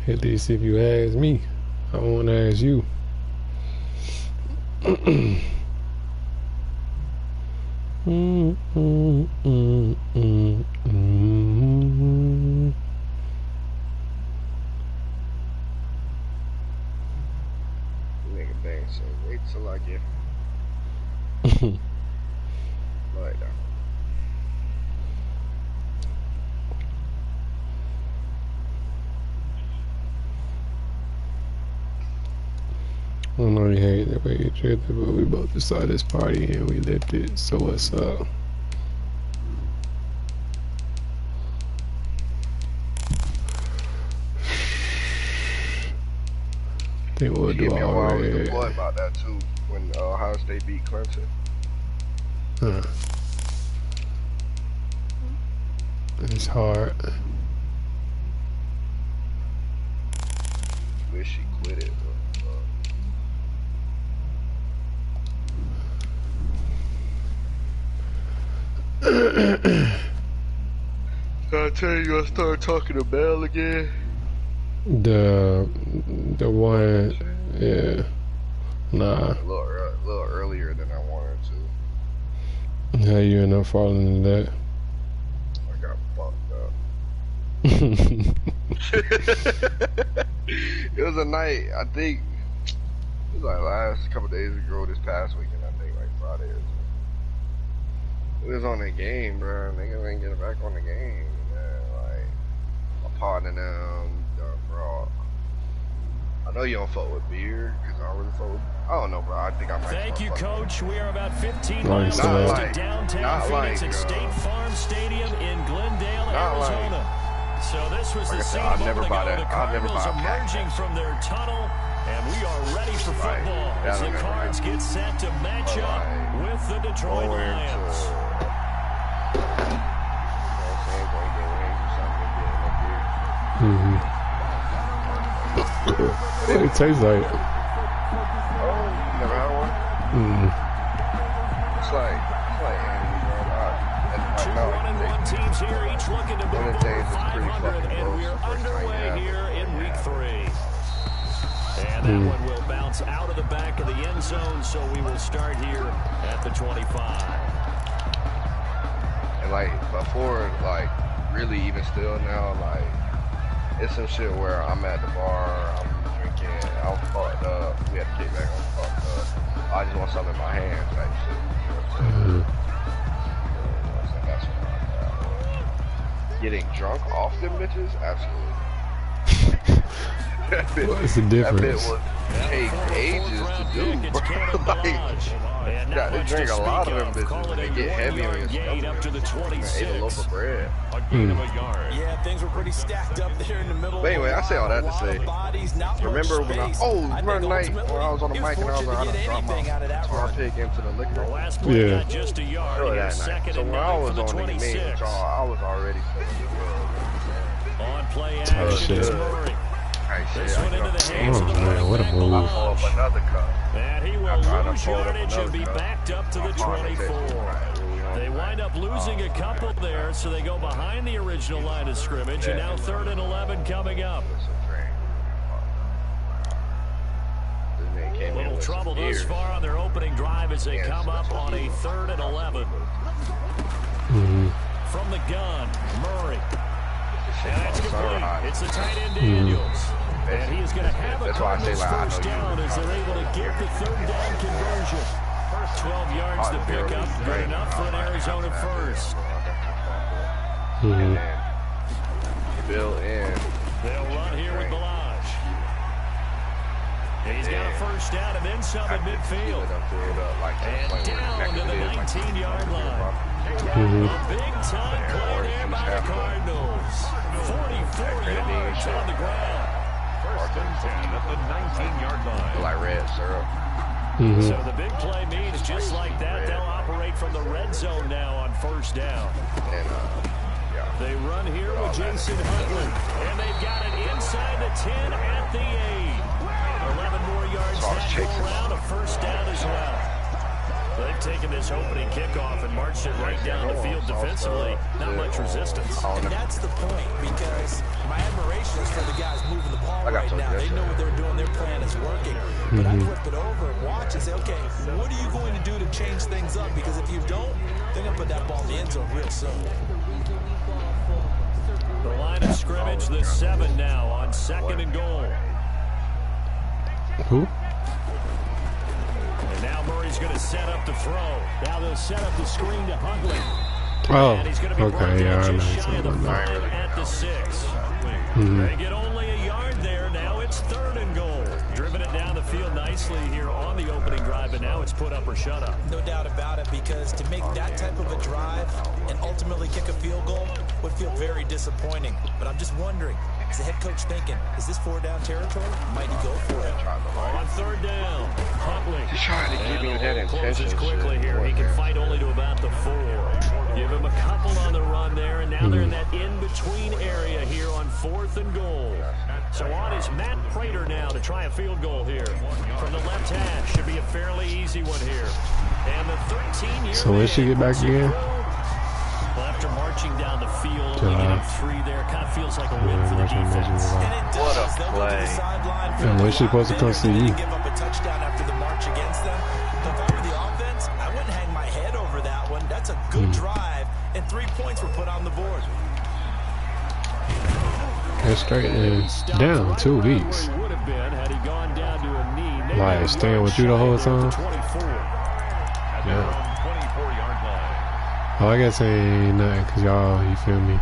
At least if you ask me, I won't ask you. Nigga bang, so wait till I get like that. I know you hate the way you drifted, but we both decided this party and we lived it, so what's up? I think we'll do all right. What about that too? When Ohio State beat Clemson. Huh. It's hard. Wish she quit it. I tell you, I started talking to Bell again. The one, yeah, nah. A little earlier than I wanted to. How you end up falling into that? I got fucked up. It was a night, I think, it was like last couple days ago, this past weekend, I think, like Friday or something. We was on the game, bro. Niggas ain't getting back on the game, man. Like, my partner and them, bro. I know you don't fuck with beer, because I don't really fuck with, I don't know, bro. I think I might. Thank you, Coach. We are about 15 miles to downtown Phoenix at State Farm Stadium in Glendale, Arizona. So this was the scene a moment ago. The Cardinals emerging from their tunnel, and we are ready for football as the Cards get set to match up with the Detroit Lions. What it tastes like? Oh, never had one? It's like Two 1-1 teams here, each looking to move over 500, and we are underway here in week 3. And that one will bounce out of the back of the end zone, so we will start here at the 25. And like before, like really even still now, like it's some shit where I'm at the bar, I'm drinking, I'm fucked up, we had to kick back, I'm fucked up. I just want something in my hand type shit. You know what I'm saying? That's what I'm getting drunk off them bitches? Absolutely. What's the difference? That bit would take ages to do, bro. Like, you got to drink a lot of them bitches and they get heavy on your stomach. Up to the 26. Ate a loaf of bread. Yeah, things were pretty stacked up there in the middle. But anyway, I say all that to say, remember when I, one night when I was on the mic and I was like, I done dropped my guitar pick into the liquor. Yeah. Just a yard Early here, that night. So when I was on the main with y'all, I was already feeling good. On play action, it's Murray. This one into the hands of the man, what a move. I pull up another cup. And he will lose yardage and be backed up to the 24. They wind up losing a couple there, so they go behind the original line of scrimmage, and now 3rd and 11 coming up. A little trouble thus far on their opening drive as they come up on a 3rd and 11. From the gun, Murray. And that's complete. It's the tight end Daniels. And he is going to have a Cardinals first down as they're able to get the 3rd down conversion. 12 yards to pick up, good enough for an Arizona first. Bill in. They'll run here with Balaj. He's got a first down and then some at midfield. And down to the 19-yard line. A big-time play there by the Cardinals. 44 yards on the ground. First and 10 at the 19-yard line. Like red syrup. So the big play means just like that, they'll operate from the red zone now on first down. And, they run here with Jason Huntley, and they've got it inside the 10 at the 8. 11 more yards that go around, a first down as well. They've taken this opening kickoff and marched it right down the field defensively. Not much resistance. And that's the point, because my admiration is for the guys moving the ball But I flip it over and watch and say, okay, what are you going to do to change things up? Because if you don't, they're going to put that ball in the end zone real soon. The line of scrimmage, the 7 now on 2nd and goal. Who? And now Murray's going to set up the throw. Now they'll set up the screen to Huntley. Oh, And he's going to be okay, yeah, I know just shy of the something 5 about that. at the 6. They get only a yard there. Now it's 3rd and goal. Driven it down the field nicely here on the opening drive, and now it's put up or shut up. No doubt about it, because to make that type of a drive and ultimately kick a field goal would feel very disappointing. But I'm just wondering, is the head coach thinking, is this 4-down territory? Might he go for it? On 3rd down, Huntley. He's trying to give you that Closes intention. quickly here. He can fight only to about the 4. Give him a couple on the run there, and now they're in that in-between area here on 4th and goal. So on is Matt Prater now to try a field goal here. From the left hash, should be a fairly easy one here. And the 13-year So when she get back again? Well, after marching down the field, only getting 3 there, kind of feels like a win for the defense. And it does. What a They'll go to the play. sideline for And a when she supposed to come see you? give up a touchdown after the march against them. But if I were the offense, I wouldn't hang my head over that one. That's a good drive, and 3 points were put on the board. That's straight and down 2 weeks. Like staying with you the whole time. Yeah. 24-yard line. Oh, I guess it ain't nothing because y'all, you feel me?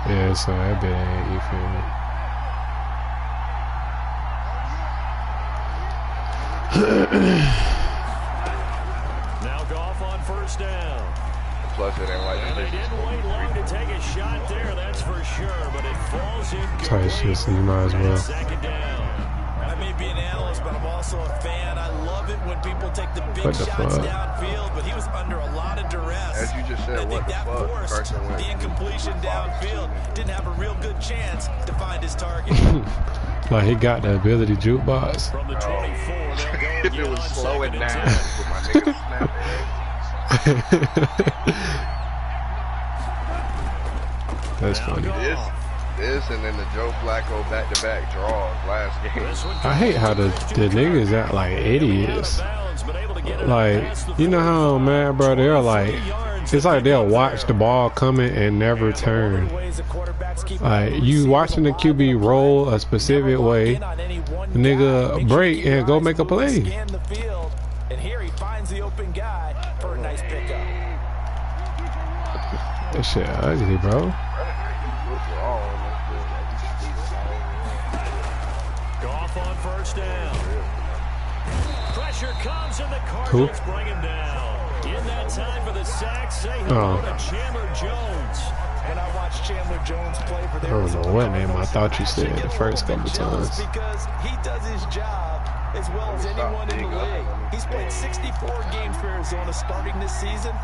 Yeah, so that bit ain't, you feel me? Now Goff on 1st down. Plus, it ain't like And they didn't wait long to take a shot there, that's for sure, but it falls in good. Tight shit, so you might as well. 2nd down. I may be an analyst, but I'm also a fan. I love it when people take the big What the shots fuck? downfield, but he was under a lot of duress. As you just said, I think what the that fuck? forced Carson went the incompletion downfield. Didn't have a real good chance to find his target. Like he got the ability jukebox. From the 24, they'll go If again it was on slowing 2nd and down 10. with my nigga snapping. That's funny. This and then the Joe Flacco back-to-back draws last game. I hate how the niggas act like idiots. Like, you know how mad, bro, they're like, it's like they'll watch the ball coming and never turn. Like, you watching the QB roll a specific way, the nigga break and go make a play. And here he finds the open guy for a nice pickup. That shit ugly, bro. Goff on 1st down. Pressure comes and the Cardinals bring him down. In that time for the sack, say hello to Chandler Jones. When I watched Chandler Jones play for the I don't know what name I thought you said the first couple times. Because he does his job as well as anyone in the league. He's played 64 games for Arizona starting this season.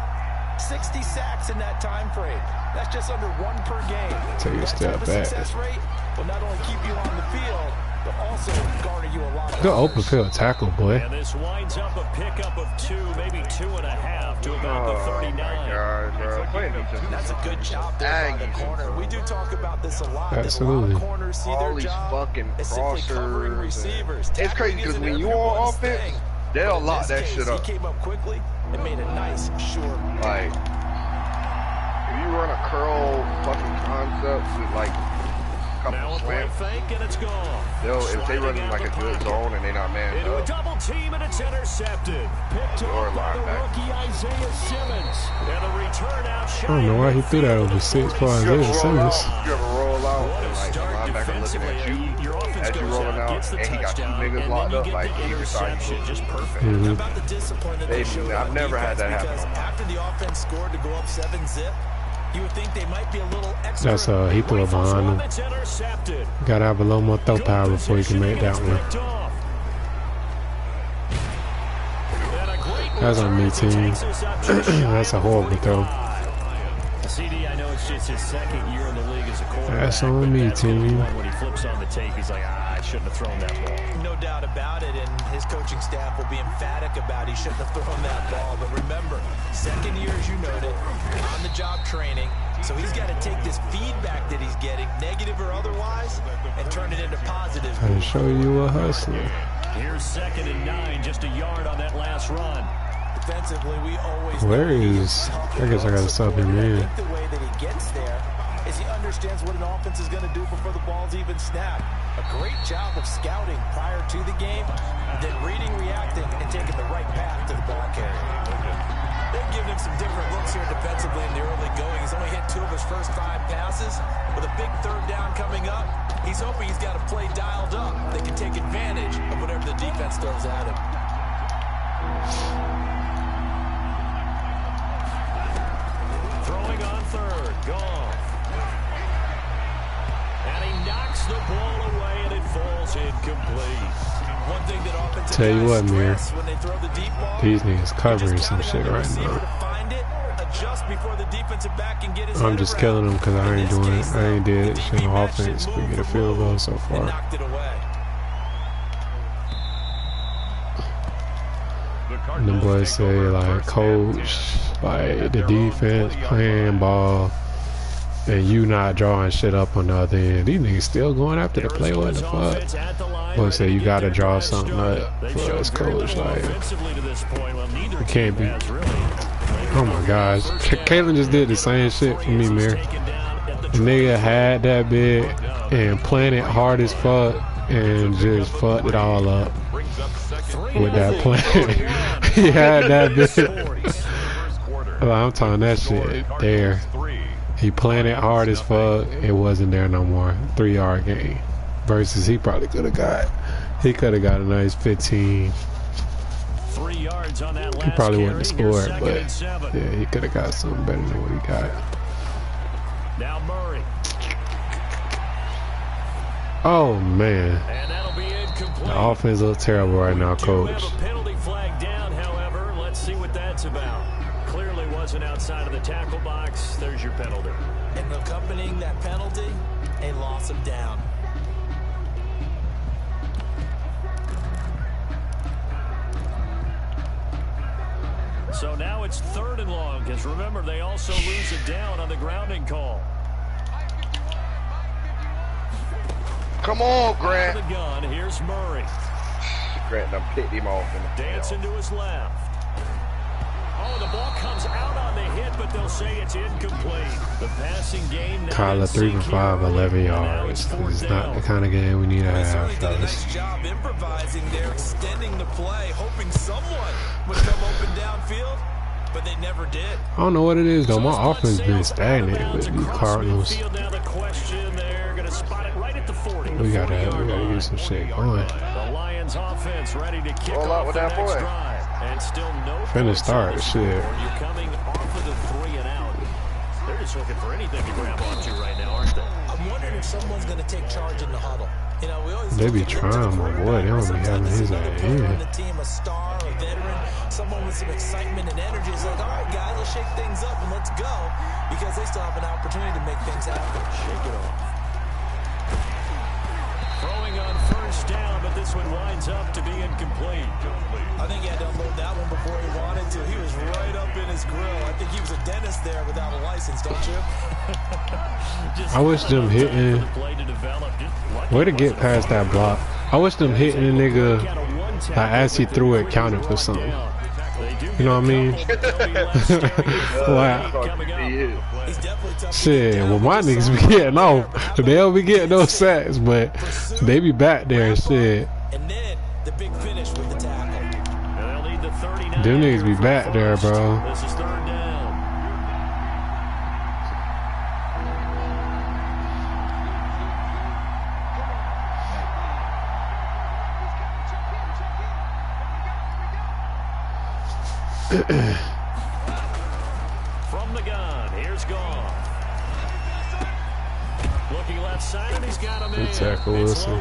60 sacks in that time frame. That's just under 1 per game. Take a step back. Success rate will not only keep you on the field, but also garner you a lot of Good open field tackle, boy. And this winds up a pickup of 2, maybe 2.5 to about the 39. God, bro. That's a good job there by the corner. We do talk about this a lot. Absolutely. A lot of corners see All their these job fucking as simply covering crossers. receivers. It's crazy because when you on offense, they'll lock that shit up. He came up quickly and made a nice, short. Like, if you run a curl fucking concept with like a Now couple a play slants, fake and it's gone. if they run like a good zone and they not manned Into a up, double team and it's intercepted. Picked off by the rookie Isaiah Simmons. And the return out I don't know why he threw that over 6 for Isaiah Simmons. you ever roll out What a and like the start linebacker looking defensively. at you Your offense as you goes rolling out, out, gets the and he got 2 touchdown, niggas and locked then up, you like get the he decided interception. Just perfect. About the discipline that they showed I've on never had that defense, happen. because after the offense scored to go up 7-zip, you would think they might be a little extra. That's he threw it behind him. It's intercepted. Gotta have a little more throw power before you can make that one. That's on me, team. That's a horrible throw. CD, I know it's just his second year in the league as a quarterback. That's on me, team. When he flips on the tape, he's like, I shouldn't have thrown that ball. No doubt about it, and his coaching staff will be emphatic about he shouldn't have thrown that ball. But remember, second year, as you noted, on-the-job training. So he's got to take this feedback that he's getting, negative or otherwise, and turn it into positive. I'll show you a hustler. Here's 2nd and 9, just a yard on that last run. Defensively, we always. Where is? I guess I gotta stop him in. The way that he gets there is he understands what an offense is going to do before the ball's even snapped. A great job of scouting prior to the game, then reading, reacting, and taking the right path to the ball carrier. They've given him some different looks here defensively in the early going. He's only hit 2 of his first 5 passes. With a big 3rd down coming up, he's hoping he's got a play dialed up that can take advantage of whatever the defense throws at him. Throwing on 3rd, gone. And he knocks the ball away, and it falls incomplete. One thing that offensive Tell you what, Mir, when they throw the deep ball, these niggas covering some shit right now. I'm just killing them because I ain't doing it. I ain't did shit on offense. We get a field goal so far. And the boys say, like, coach, like, the defense playing ball, and you not drawing shit up on the other end. These niggas still going after the play. What the fuck? Boys say, you gotta draw something up for us, coach. Like, it can't be. Oh my gosh. Caitlin just did the same shit for me, Mir. The nigga had that bit and planted hard as fuck and just fucked it all up with that plan. He had that bit. Well, I'm talking that shit there. He planted hard as fuck. It wasn't there no more. 3-yard gain. Versus he probably could have got. He could have got a nice 15. 3 yards on that last he probably wouldn't have scored, but yeah, he could have got something better than what he got. Now Murray. Oh man, and that'll be incomplete. The offense looks terrible right now, coach. Have a penalty flag down, however. Let's see what that's about. Clearly wasn't outside of the tackle box. There's your penalty. And accompanying that penalty, a loss of down. So now it's 3rd and long, because remember, they also lose it down on the grounding call. Come on, Grant. The gun. Here's Murray. Grant done picked him off. Dancing to his left. Oh, the ball comes out on the hit, but they'll say it's incomplete. The passing game. Kyler 3 for 5, 11 yards. It's not the kind of game we need to have, fellas. Nice job improvising there, extending the play, hoping someone would come open downfield, but they never did. I don't know what it is though. My offense been stagnant with the Cardinals. We gotta get some shit going. The Lions offense ready to kick off with that boy. And still no finna start shit. You're coming off of the 3 and out. They're just looking for anything to grab onto right now, aren't they? I'm wondering if someone's gonna take charge in the huddle. You know, we always they be trying, my boy. They don't be having his ass in. The team, a star, a veteran, someone with some excitement and energy is like, all right, guys, let's shake things up and let's go, because they still have an opportunity to make things happen. Shake it off. Throwing on 1st down, but this one winds up to be incomplete. I think he had to unload that one before he wanted to. He was right up in his grill. I think he was a dentist there without a license, don't you? I wish them hitting. Way to get past that block. I wish them hitting the nigga as he threw it counted for something. You know what I mean? Wow. Shit, well my niggas be getting off. They don't be getting no sacks, but they be back there and shit. Them niggas be back there, bro. This is 3rd down. From the gun, here's Goff. Looking left side, and he's got him in. Tackle Wilson.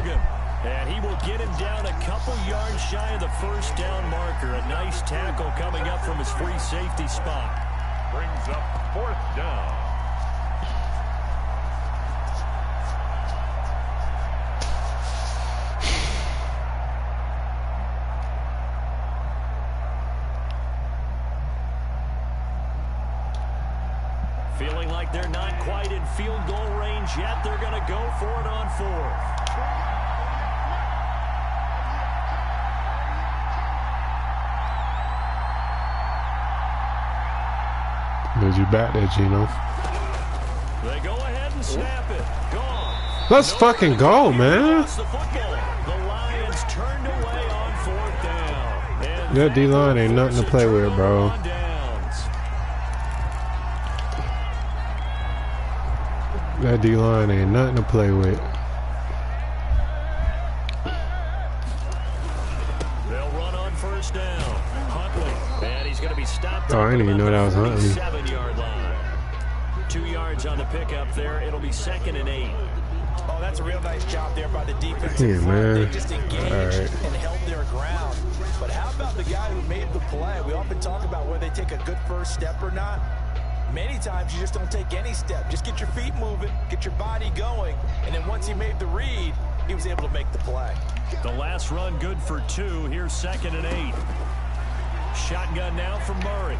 And he will get him down a couple yards shy of the 1st down marker. A nice tackle coming up from his free safety spot. Brings up 4th down. right, they're not quite in field goal range yet. They're going to go for it on 4th. Did you back that, Gino? They go ahead and snap it. Gone. Let's fucking go, man. The Lions turned away on 4th down. That D-line ain't nothing to play with, bro. That D-line ain't nothing to play with. They'll run on 1st down. Huntley, and he's going to be stopped. Oh, I didn't even know that was Huntley. 7-yard line. 2 yards on the pickup there. It'll be 2nd and 8. Oh, that's a real nice job there by the defense. Yeah, man. They just engaged and held their ground. But how about the guy who made the play? We often talk about whether they take a good first step or not. Many times you just don't take any step. Just get your feet moving, get your body going, and then once he made the read, he was able to make the play. The last run good for 2. Here's 2nd and 8. Shotgun now from Murray.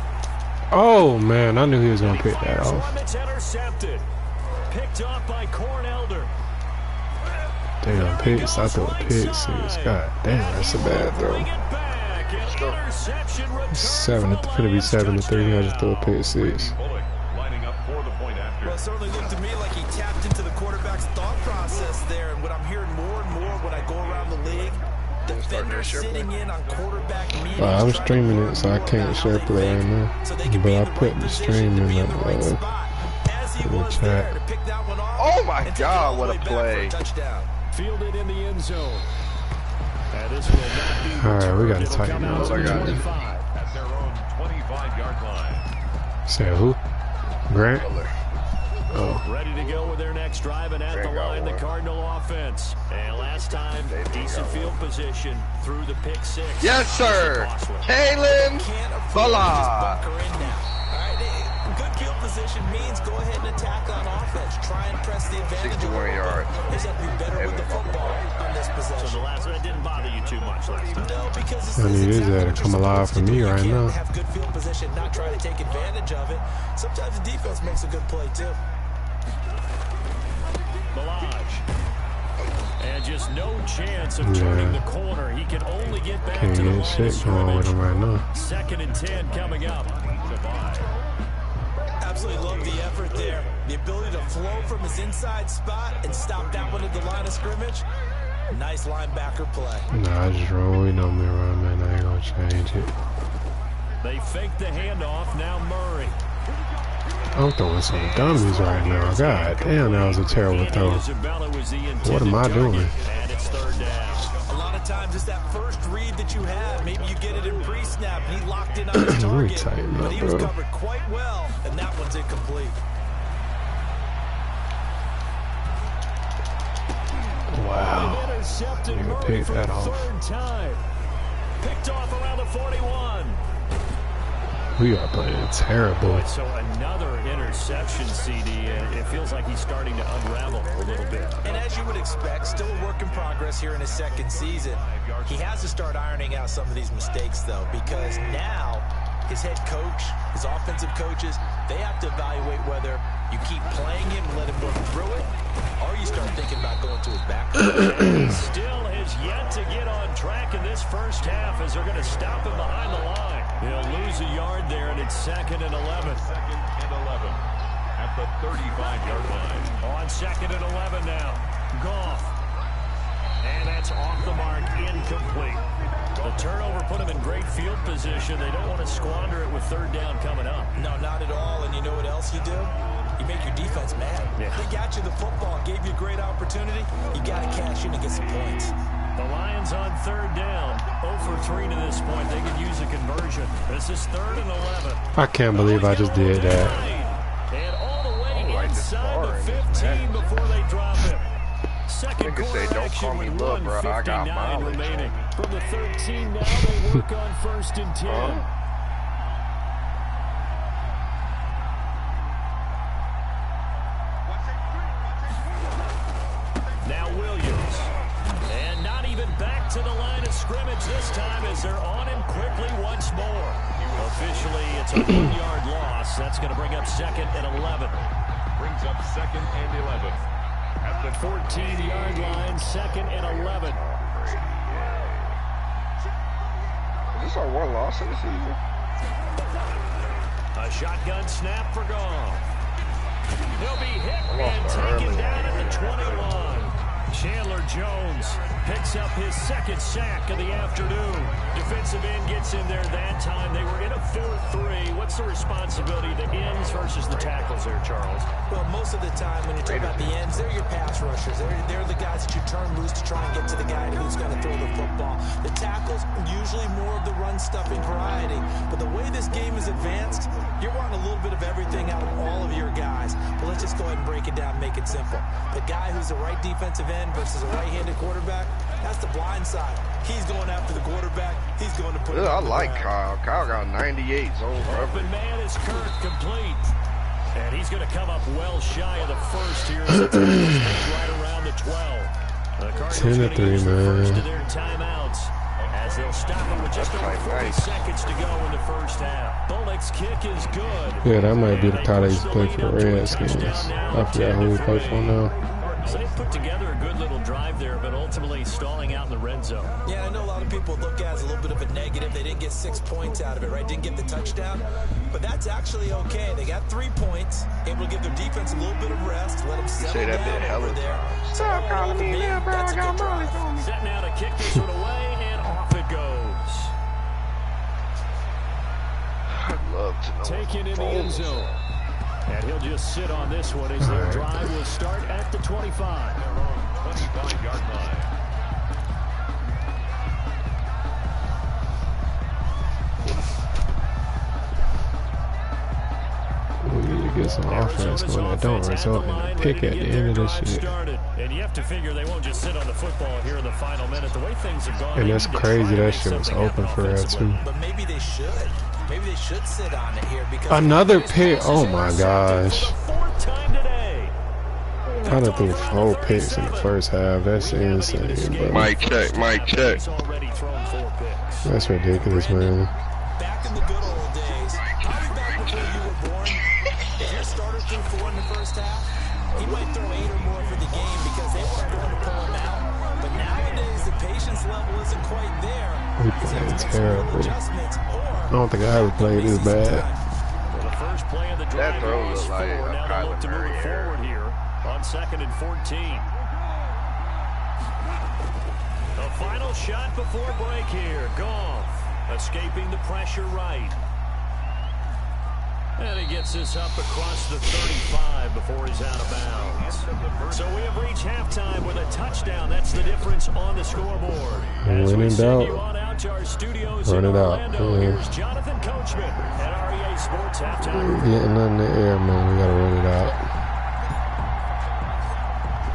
Oh, man, I knew he was going to pick that off. It's intercepted. Picked off by Cornelder. Damn, picks. I thought picks. God damn, that's a bad throw. 7 it's gonna be 7-3. I just threw a pick 6. Well, it certainly looked to me like he tapped into the quarterback's thought process there, and what I'm hearing more and more when I go around the league, defenders sitting in on quarterback meetings. I'm streaming it, so I can't share play right now. But I put the stream in the chat. Oh my God, what a play! Fielded in the end zone. Alright, we gotta tighten up. At their own 25-yard line. Say who? Grant? Oh. Ready to go with their next drive, and at the line, the Cardinal offense. And last time, decent field position through the pick 6. Yes, sir. Kalen Ballard. Good field position means go ahead and attack on offense. Try and press the advantage. 61 yards. He's have to be better with the football on this possession. So the last one didn't bother you too much last time. No, because I need his to come alive for me right now. Have good field position, not try to take advantage of it. Sometimes the defense makes a good play too. Malaj. And just no chance of turning the corner. He can only get back Can't to the get line shit going with him right now. 2nd and 10 coming up. Absolutely love the effort there. The ability to flow from his inside spot and stop that one at the line of scrimmage. Nice linebacker play. Nah, I just roll. We know me around, man. I ain't gonna change it. They fake the handoff. Now Murray. I'm throwing some dummies right now. God damn, that was a terrible throw. What am I doing? And it's 3rd down. A lot of times it's that first read that you have. Maybe you get it in pre-snap and he locked in on his target. But he was covered quite well, and that one's incomplete. Wow. You picked that off. Picked off around the 41. We are playing terrible. So another interception, CD, and it feels like he's starting to unravel a little bit. And as you would expect, still a work in progress here in his 2nd season. He has to start ironing out some of these mistakes, though, because now his head coach, his offensive coaches, they have to evaluate whether you keep playing him and let him work through it, or you start thinking about going to his back. Still has yet to get on track in this first half as they're going to stop him behind the line. They'll lose a yard there, and it's 2nd and 11. 2nd and 11 at the 35-yard line. On 2nd and 11 now. Goff. And that's off the mark, incomplete. The turnover put him in great field position. They don't want to squander it with 3rd down coming up. No, not at all. And you know what else you do? You make your defense mad. Yeah. They got you the football, gave you a great opportunity. You got to cash in and get some points. The Lions on 3rd down. 0 for 3 to this point. They could use a conversion. This is 3rd and 11. I can't believe I just did that. And all the way inside the 15 before they drop him. Second quarter action with 1:59 remaining. From the 13 now, they work on 1st and 10. Now Williams. And not even back to the line of scrimmage this time as they're on him quickly once more. Officially, it's a 1-yard loss. That's going to bring up 2nd and 11. second and 11. At the 14-yard line, second and 11. Is this our one loss of the season? A shotgun snap for Goff. He'll be hit and taken down at the 21. Chandler Jones picks up his second sack of the afternoon. Defensive end gets in there that time. They were in a 4-3. What's the responsibility of the ends versus the tackles there, Charles? Well, most of the time when you talk about the ends, they're your pass rushers. They're the guys that you turn loose to try and get to the guy who's going to throw the football. The tackles, usually more of the run-stuffing variety. But the way this game is advanced, you're wanting a little bit of everything out of all of your guys. But let's just go ahead and break it down, make it simple. The guy who's the right defensive end versus a right-handed quarterback, that's the blind side. He's going after the quarterback. He's going to put it I like Kyle. Kyle got 98 zone forever. Open man is Kirk, complete. And he's going to come up well shy of the first here. Right around the 12. The Cardinals going to use the first of their timeouts as they'll stop it with just over 40 seconds to go in the first half. Bullock's kick is good. Yeah, that might be the guy that used to play for the Redskins. I forgot who he played for now. So they put together a good little drive there, but ultimately stalling out in the red zone. Yeah, I know a lot of people look at it as a little bit of a negative. They didn't get 6 points out of it, right? Didn't get the touchdown. But that's actually okay. They got 3 points, able to give their defense a little bit of rest, let them settle down over there. Stop calling me, little bro. I got money for me. Setting out to kick this one away, and off it goes. I'd love to know. Taken in the end zone. And he'll just sit on this one as their drive will start at the 25. 25-yard line. We need to get some offense going that don't result in a pick at the end of this shit. And you have to figure they won't just sit on the football here in the final minute. The way things have gone. And that's crazy. That shit was open for that too. But maybe they should. Maybe they should sit on it here because another pick. Oh my gosh. I done threw 4 picks in the first half. That's insane, bro. Mic check, mic check. That's ridiculous, man. Back in the good old days, probably back before you were born, if your starter threw 4 in the first half, he might throw 8 or more for the game because they weren't going to pull him out. But nowadays, the patience level isn't quite there. We played terrible. I don't think I ever played this bad. Well, the first play of the drive That throw was like now they look to move it forward here on 2nd and 14. The final shot before break here. Goff escaping the pressure right. And he gets this up across the 35 before he's out of bounds. So we have reached halftime with a touchdown. That's the difference on the scoreboard. As we send you on out to our studios in Orlando, here's Jonathan Coachman at REA Sports Halftime. Getting in the air, man. We gotta run it out.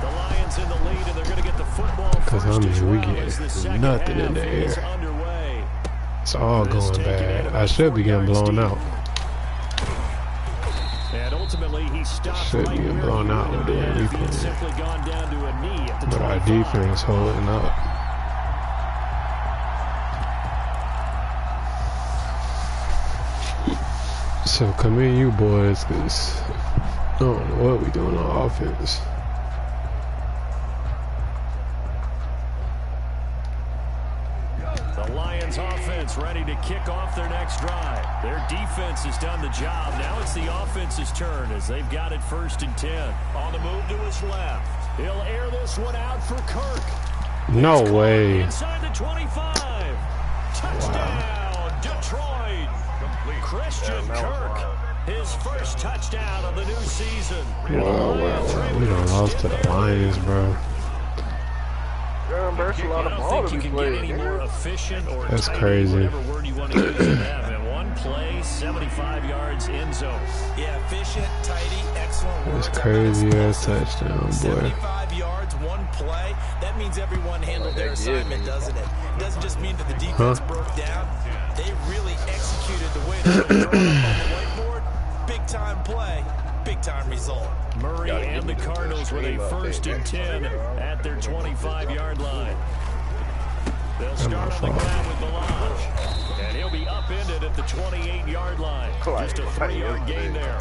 The Lions in the lead, and they're going to get the football Because I mean, we get nothing in the air. It's all going bad. I should be getting blown out. And ultimately, he stopped Should be getting blown out with the way we play. But our defense holding up. So come in, you boys, because I don't know what we doing on offense. The Lions offense ready to kick off their next drive. Their defense has done the job. Now it's the offense's turn as they've got it 1st and 10. On the move to his left. He'll air this one out for Kirk. No way. Inside the 25. Touchdown, Detroit. Christian Kirk. His first touchdown of the new season. Wow. We done lost to the Lions, bro. That's a lot of ball to be played. That's crazy. Whatever word you want to use in that. And one play, 75 yards in zone. Yeah, efficient, tidy, excellent work. That's crazy ass touchdown, boy. 75 yards, one play. That means everyone handled their assignment, doesn't it? It doesn't just mean that the defense broke down. They really executed the way they were drawn up on the whiteboard. Big time play, big time result. Murray and the Cardinals with a 1st and 10 at their 25-yard line. They'll start on the ground with Melange. And he'll be upended at the 28-yard line. Just a 3-yard gain there.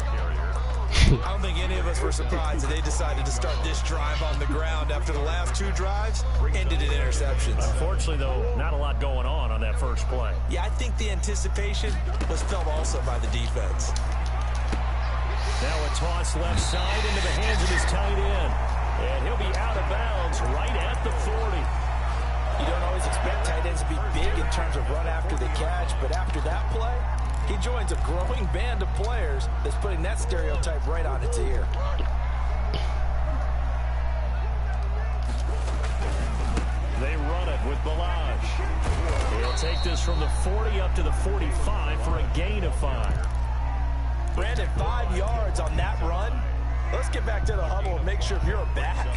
I don't think any of us were surprised that they decided to start this drive on the ground after the last 2 drives ended in interceptions. Unfortunately, though, not a lot going on that first play. Yeah, I think the anticipation was felt also by the defense. Now a toss left side into the hands of his tight end. And he'll be out of bounds right at the 40. You don't always expect tight ends to be big in terms of run after the catch, but after that play, he joins a growing band of players that's putting that stereotype right on its ear. They run it with Balaj. He'll take this from the 40 up to the 45 for a gain of 5. Brandon, 5 yards on that run. Let's get back to the huddle and make sure if you're a back,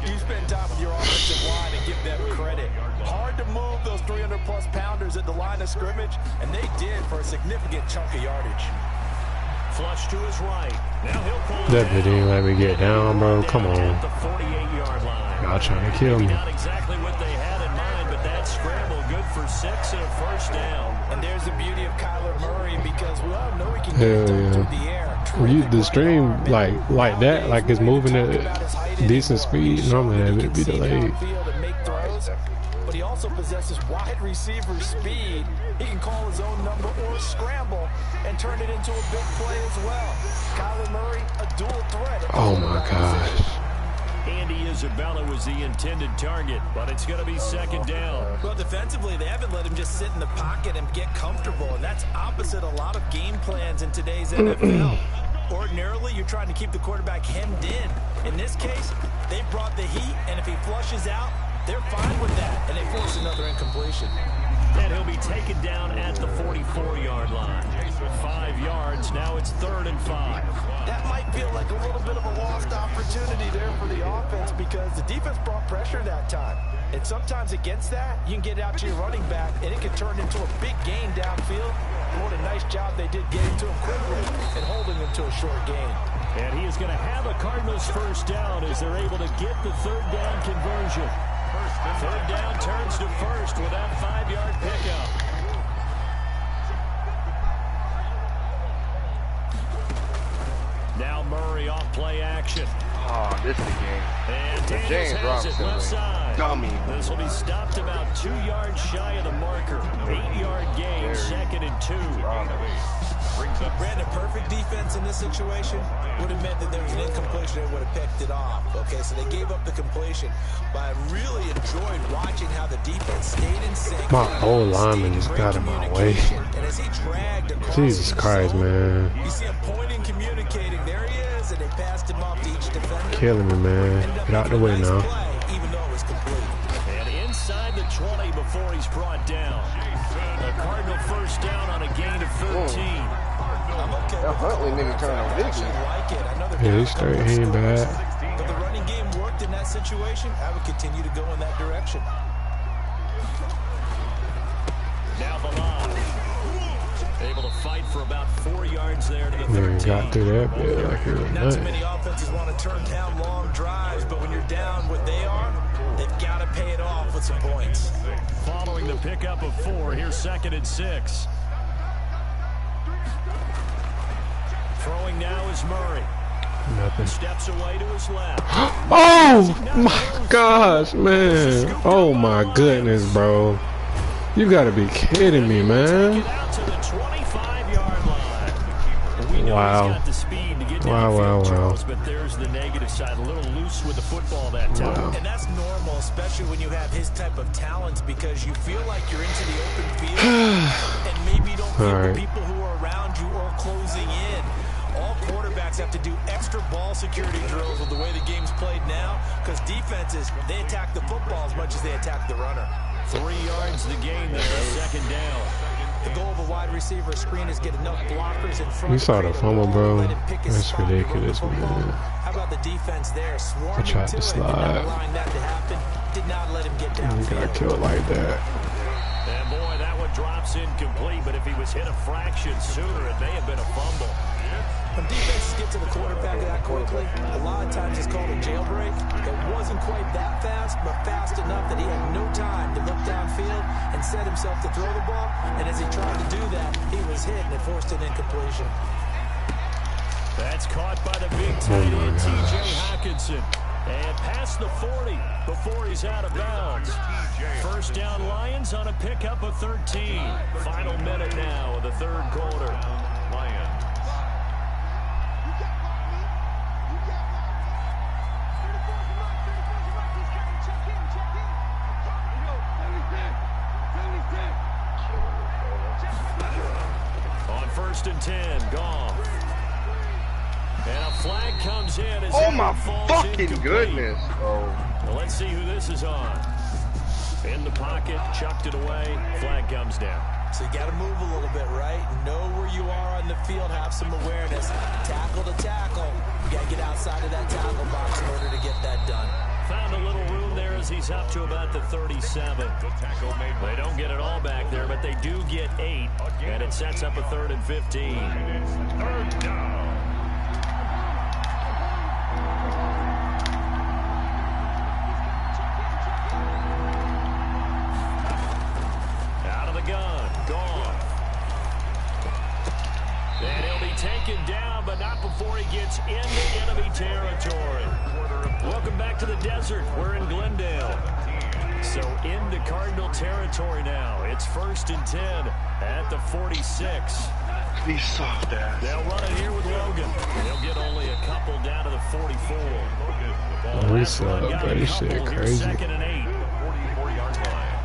you spend time with your offensive line and give them credit. Hard to move those 300-plus pounders at the line of scrimmage, and they did for a significant chunk of yardage. Flush to his right. Now he'll pull That didn't let me get down, bro. Come on. at the 48-yard line. Y'all trying to kill me. Not exactly what they had in mind, but that scramble good for 6 and a first down. And there's the beauty of Kyler Murray because we all know he can get through the air. The stream like that, like it's moving at decent speed. Normally that would be delayed. But he also possesses wide receiver speed. He can call his own number or scramble and turn it into a big play as well. Kyler Murray, a dual threat. Oh my gosh. Andy Isabella was the intended target, but it's going to be second down. Well, defensively, they haven't let him just sit in the pocket and get comfortable, and that's opposite a lot of game plans in today's NFL. Ordinarily, you're trying to keep the quarterback hemmed in. In this case, they brought the heat, and if he flushes out, they're fine with that, and they force another incompletion. And he'll be taken down at the 44-yard line. 5 yards, now it's 3rd and 5. That might feel like a little bit of a lost opportunity there for the offense because the defense brought pressure that time. And sometimes against that, you can get out to your running back, and it can turn into a big gain downfield. What a nice job they did getting to him quickly and holding him to a short gain. And he is going to have a Cardinals first down as they're able to get the 3rd down conversion. 3rd down turns to first with that 5-yard pickup. Now Murray off play action. Oh, this is the game. And Daniels James has it left side. Dummy. This will be stopped about 2 yards shy of the marker. 8-yard gain, 2nd and 2. But Brandon, perfect defense in this situation would have meant that there was an incompletion and would have picked it off. Okay, so they gave up the completion. But I really enjoyed watching how the defense stayed in sync. My whole lineman just got in my way. And as he dragged across Jesus Christ, man. You see him pointing, communicating. There he is, and they passed him off to each defender. Killing me, man. Get out the way now. Play, even though it was complete. And inside the 20 before he's brought down. A Cardinal first down on a gain of 13. That Huntley nigga turned on Vicky. Yeah, he's straight. He ain't bad. But the running game worked in that situation. I would continue to go in that direction. Now Balaj. Able to fight for about 4 yards there to the 13. Man, got through that bit like it was Not too nothing. many offenses want to turn down long drives, but when you're down what they are, they've got to pay it off with some points. Following the pickup of 4, here's 2nd and 6. Throwing now is Murray. Nothing. Steps away to his left. Oh my gosh, man. Oh my goodness, bro. You gotta be kidding me, man. Wow. Wow. But there's the negative side. A little loose with the football that time. Wow. And that's normal, especially when you have his type of talents, because you feel like you're into the open field and maybe you don't feel the people who are around you or closing in. All quarterbacks have to do extra ball security drills with the way the game's played now, because defenses, they attack the football as much as they attack the runner. 3 yards the gain there, 2nd down. The goal of a wide receiver screen is get enough blockers in front. You saw the fumble, bro. That's ridiculous, man. How about the defense there? I tried to slide. That to happen. Did not let him get down. You got killed like that. And boy, that one drops incomplete, but if he was hit a fraction sooner, it may have been a fumble. When defenses get to the quarterback that quickly, a lot of times it's called a jailbreak. It wasn't quite that fast, but fast enough that he had no time to look downfield and set himself to throw the ball. And as he tried to do that, he was hit and it forced an incompletion. That's caught by the big tight end, T.J. Hockenson. And past the 40 before he's out of bounds. First down Lions on a pickup of 13. Final minute now of the third quarter. Lions. On 1st and 10, Goff. And a flag comes in as oh my fucking goodness. Oh. Well, let's see who this is on. In the pocket, chucked it away, flag comes down. So you got to move a little bit, right? Know where you are on the field, have some awareness. Tackle to tackle. You got to get outside of that tackle box in order to get that done. Found a little room there as he's up to about the 37. They don't get it all back there, but they do get 8. And it sets up a 3rd and 15. Third down. Taken down, but not before he gets into enemy territory. Welcome back to the desert. We're in Glendale. So into Cardinal territory now. It's 1st and 10 at the 46. He's soft ass. They'll run it here with Logan. They'll get only a couple down to the 44. This shit crazy. 2nd and 8. 44-yard line.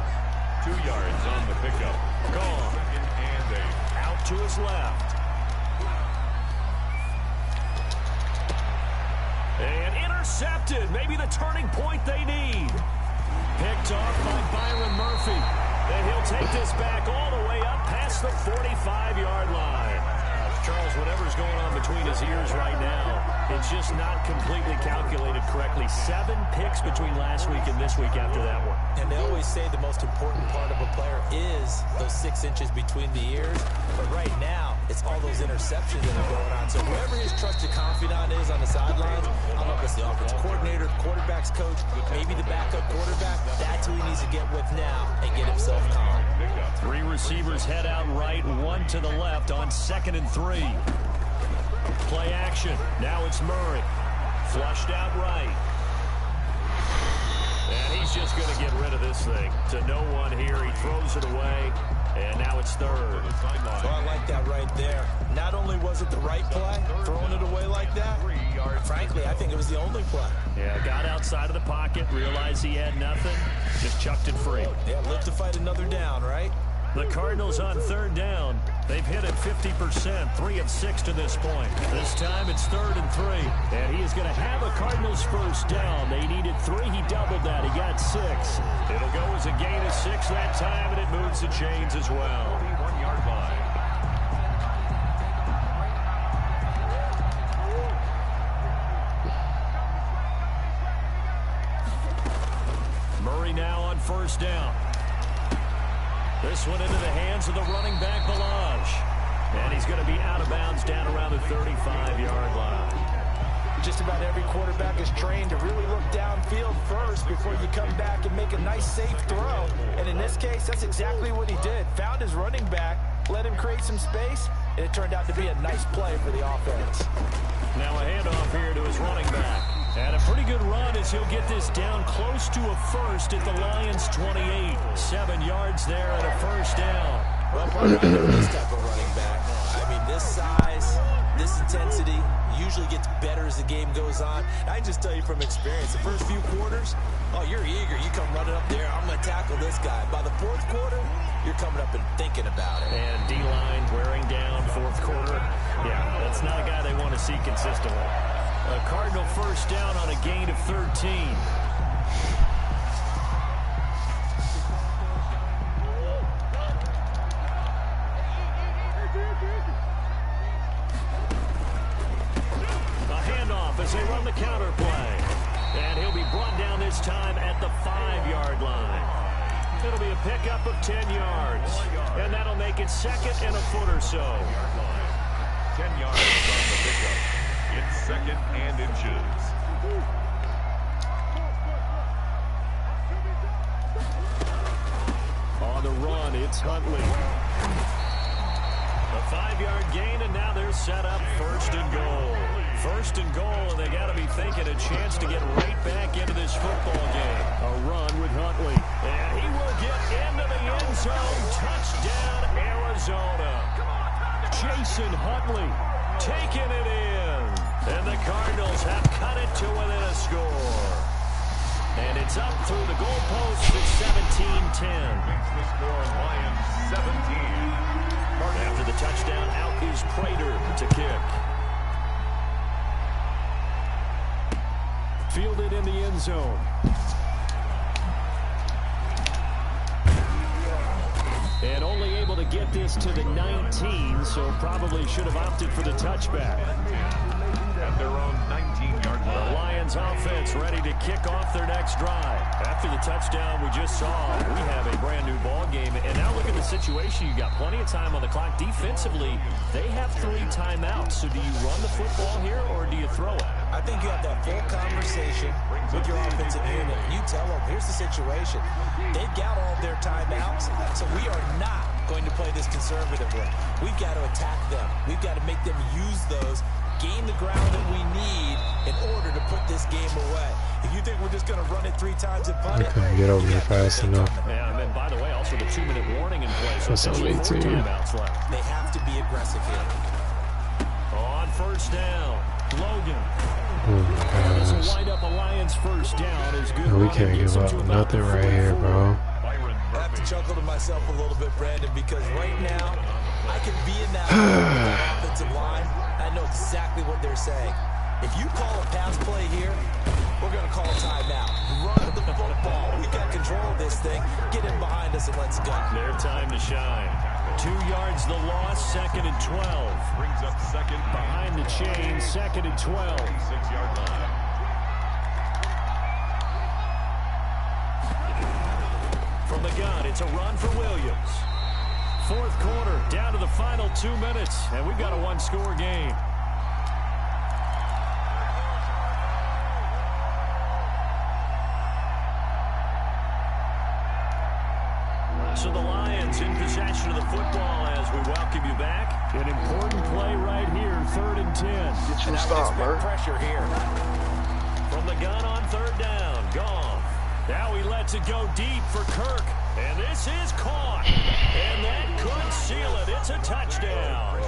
2 yards on the pickup. Gone. And 8. Out to his left. And intercepted. Maybe the turning point they need. Picked off by Byron Murphy. And he'll take this back all the way up past the 45-yard line. Charles, whatever's going on between his ears right now, it's just not completely calculated correctly. 7 picks between last week and this week after that one. And they always say the most important part of a player is those 6 inches between the ears. But right now, it's all those interceptions that are going on. So whoever his trusted confidant is on the sidelines, I don't know if it's the offensive coordinator, the quarterback's coach, maybe the backup quarterback, that's who he needs to get with now and get himself calm. 3 receivers head out right, 1 to the left on 2nd and 3. Play action. Now it's Murray. Flushed out right. And he's just going to get rid of this thing. To no one here. He throws it away. And now it's 3rd. So I like that right there. Not only was it the right play, throwing it away like that, frankly, I think it was the only play. Yeah, got outside of the pocket, realized he had nothing, just chucked it free. Yeah, live to fight another down, right? The Cardinals on 3rd down. They've hit it 50%, 3 of 6 to this point. This time it's 3rd and 3. And he is going to have a Cardinals first down. They needed 3. He doubled that. He got 6. It'll go as a gain of 6 that time, and it moves the chains as well. 41-yard line. Murray now on 1st down. This one into the hands of the running back, Balaj. And he's going to be out of bounds down around the 35-yard line. Just about every quarterback is trained to really look downfield first before you come back and make a nice, safe throw. And in this case, that's exactly what he did. Found his running back, let him create some space, and it turned out to be a nice play for the offense. Now a handoff here to his running back. And a pretty good run as he'll get this down close to a first at the Lions' 28. 7 yards there and a first down. Well, this type of running back, I mean, this size, this intensity usually gets better as the game goes on. I just tell you from experience, the first few quarters, oh, you're eager. You come running up there, I'm going to tackle this guy. By the 4th quarter, you're coming up and thinking about it. And D-line wearing down 4th quarter. Yeah, that's not a guy they want to see consistently. A Cardinal first down on a gain of 13. A handoff as they run the counter play. And he'll be brought down this time at the 5-yard line. It'll be a pickup of 10 yards. And that'll make it 2nd and a foot or so. 10 yards on the pickup. It's 2nd and inches. On the run, it's Huntley. The 5-yard gain, and now they're set up 1st and goal. 1st and goal, and they got to be thinking a chance to get right back into this football game. A run with Huntley, and he will get into the end zone. Touchdown, Arizona. Jason Huntley taking it in, and the Cardinals have cut it to within a score. And it's up through the goalpost. It's 17-10. Makes the score Lions 17. After the touchdown, out is Prater to kick. Fielded in the end zone. And only able to get this to the 19, so probably should have opted for the touchback. At their own 19-yard line. The Lions offense ready to kick off their next drive. After the touchdown we just saw, we have a brand new ball game. And now look at the situation. You got plenty of time on the clock. Defensively, they have 3 timeouts. So do you run the football here or do you throw it? I think you have that full conversation with your offensive unit. You tell them, here's the situation. They've got all of their timeouts, so we are not going to play this conservatively. We've got to attack them. We've got to make them use those, gain the ground that we need in order to put this game away. If you think we're just going to run it 3 times and punt it, couldn't get over here fast enough. Yeah, and then by the way, also the 2-minute warning in place. So that's only 2 timeouts left. they have to be aggressive here. On 1st down, Logan. Oh my This will gosh. wind up a Lions 1st down. Is good. We can't give up nothing right here, bro. I have to chuckle to myself a little bit, Brandon, because right now I can be in that offensive line. I know exactly what they're saying. If you call a pass play here, we're going to call a timeout. Run the football. We got control of this thing. Get in behind us and let's go. Their time to shine. 2 yards the loss, 2nd and 12. Brings up 2nd Behind the chain, 2nd and 12. 6-yard line. From the gun, it's a run for Williams. 4th quarter, down to the final 2 minutes, and we've got a 1-score game. So the Lions in possession of the football as we welcome you back. An important play right here, 3rd and 10. Get you a stop, Bert. Pressure here. From the gun on 3rd down, Goff. Now he lets it go deep for Kirk. And this is caught. And that could seal it. It's a touchdown.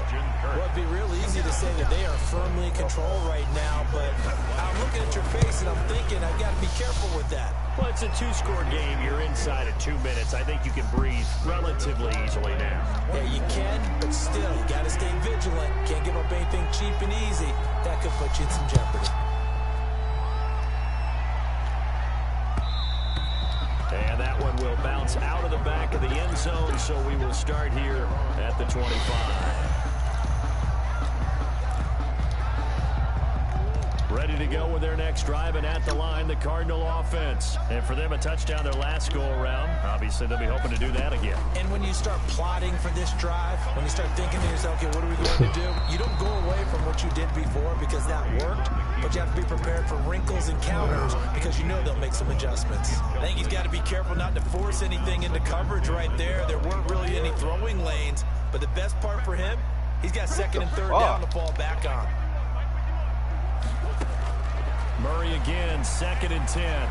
Well, it'd be real easy to say that they are firmly in control right now, but I'm looking at your face and I'm thinking I've got to be careful with that. Well, it's a 2-score game. You're inside of 2 minutes. I think you can breathe relatively easily now. Yeah, you can, but still, you got to stay vigilant. Can't give up anything cheap and easy. That could put you in some jeopardy. And that one will bounce out of the back of the end zone, so we will start here at the 25. Ready to go with their next drive, and at the line, the Cardinal offense. And for them, a touchdown their last go-around. Obviously, they'll be hoping to do that again. And when you start plotting for this drive, when you start thinking to yourself, okay, what are we going to do? You don't go away from what you did before because that worked, but you have to be prepared for wrinkles and counters because you know they'll make some adjustments. I think he's got to be careful not to force anything into coverage right there. There weren't really any throwing lanes, but the best part for him, he's got 2nd and 3rd down to fall back on. Murray again, 2nd and 10.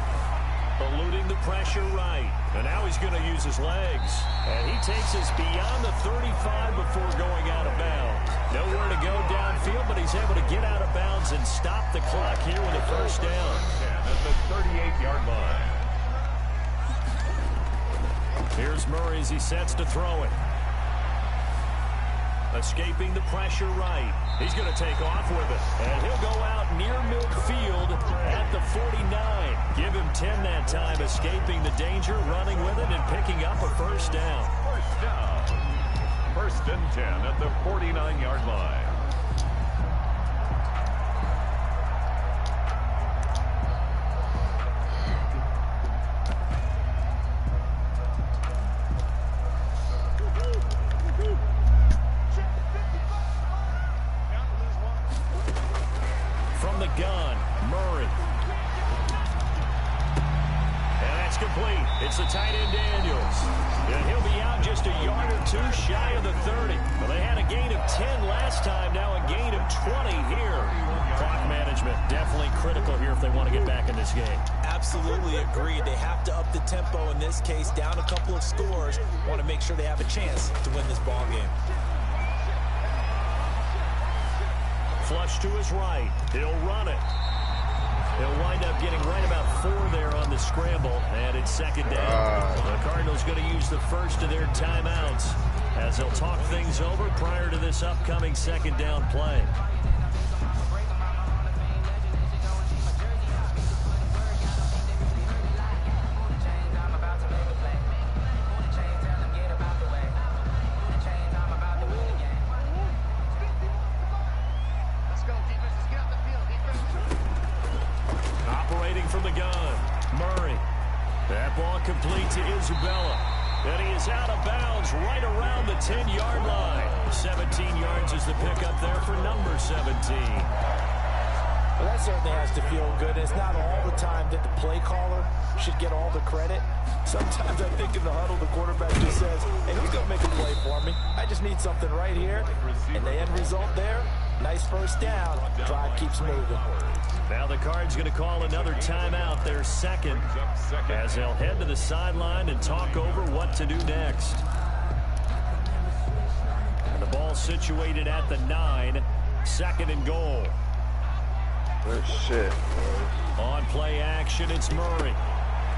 Eluding the pressure right. And now he's going to use his legs. And he takes us beyond the 35 before going out of bounds. Nowhere to go downfield, but he's able to get out of bounds and stop the clock here with a 1st down. At the 38-yard line. Here's Murray as he sets to throw it. Escaping the pressure right. He's going to take off with it. And he'll go out near midfield at the 49. Give him 10 that time, escaping the danger, running with it, and picking up a 1st down. 1st down. 1st and 10 at the 49-yard line. incomplete. It's the tight end Daniels. And he'll be out just a yard or two shy of the 30. Well, they had a gain of 10 last time, now a gain of 20 here. Clock management definitely critical here if they want to get back in this game. Absolutely agreed. They have to up the tempo in this case, down a couple of scores. Want to make sure they have a chance to win this ball game. Flush to his right. He'll run it. He'll wind up getting right about 4 there on the scramble, and it's second down. The Cardinals going to use the first of their timeouts as they'll talk things over prior to this upcoming second down play. From the gun, Murray. That ball complete to Isabella. And he is out of bounds right around the 10-yard line. 17 yards is the pickup there for number 17. Well, that certainly has to feel good. It's not all the time that the play caller should get all the credit. Sometimes I think in the huddle, the quarterback just says, hey, who's going to make a play for me? I just need something right here. And the end result there, nice first down. Drive keeps moving. Now the Cards going to call another timeout, their second, as they'll head to the sideline and talk over what to do next. And the ball situated at the 9, second and goal. Good shit. On play action, it's Murray.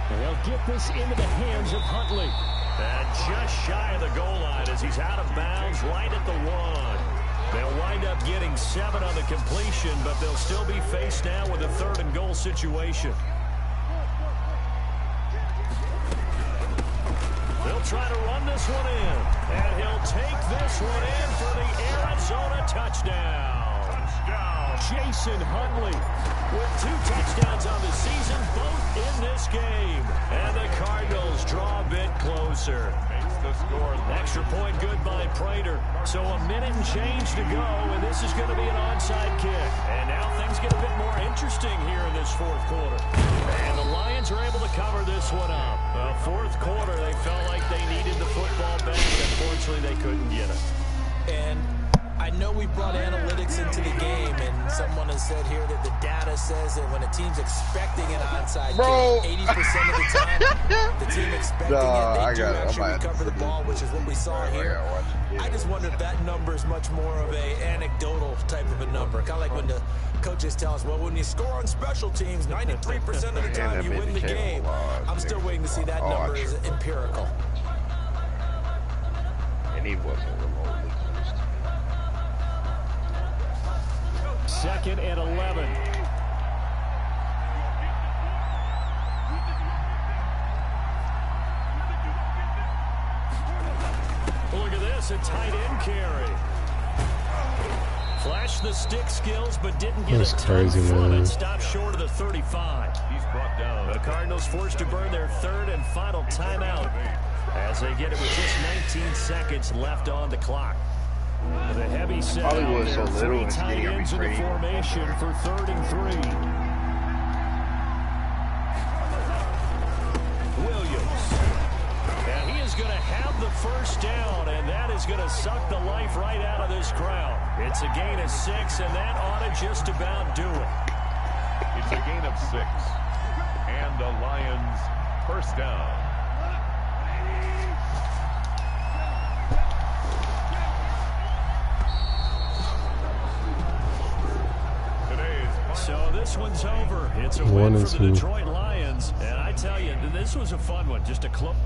And they'll get this into the hands of Huntley. And just shy of the goal line as he's out of bounds right at the 1. They'll wind up getting 7 on the completion, but they'll still be faced now with a third and goal situation. They'll try to run this one in, and he'll take this one in for the Arizona touchdown. Jason Huntley with 2 touchdowns on the season, both in this game. And the Cardinals draw a bit closer. Extra point good by Prater. So a minute and change to go, and this is going to be an onside kick. And now things get a bit more interesting here in this fourth quarter. And the Lions are able to cover this one up. Fourth quarter, they felt like they needed the football back. Unfortunately, they couldn't get it. And I know we brought analytics into the game, and someone has said here that the data says that when a team's expecting an onside kick, 80% of the time, the team expecting it, they do actually recover the ball, which is what we saw here. I just wonder if that number is much more of a anecdotal type of a number. Kind of like when the coaches tell us, well, when you score on special teams, 93% of the time you win the game. I'm still waiting to see that number is empirical. And he wasn't remotely. Second and 11. Look at this, a tight end carry. Flashed the stick skills, but didn't get That's a crazy, man. And stopped short of the 35. He's brought down. The Cardinals forced to burn their third and final timeout as they get it with just 19 seconds left on the clock. The heavy set out there, so 3 tight ends in the formation for 3rd and 3. Williams. And he is going to have the first down, and that is going to suck the life right out of this crowd. It's a gain of 6, and that ought to just about do it. It's a gain of 6, and the Lions first down. So this one's over. It's a win for the Detroit Lions. And I tell you, this was a fun one. Just a close.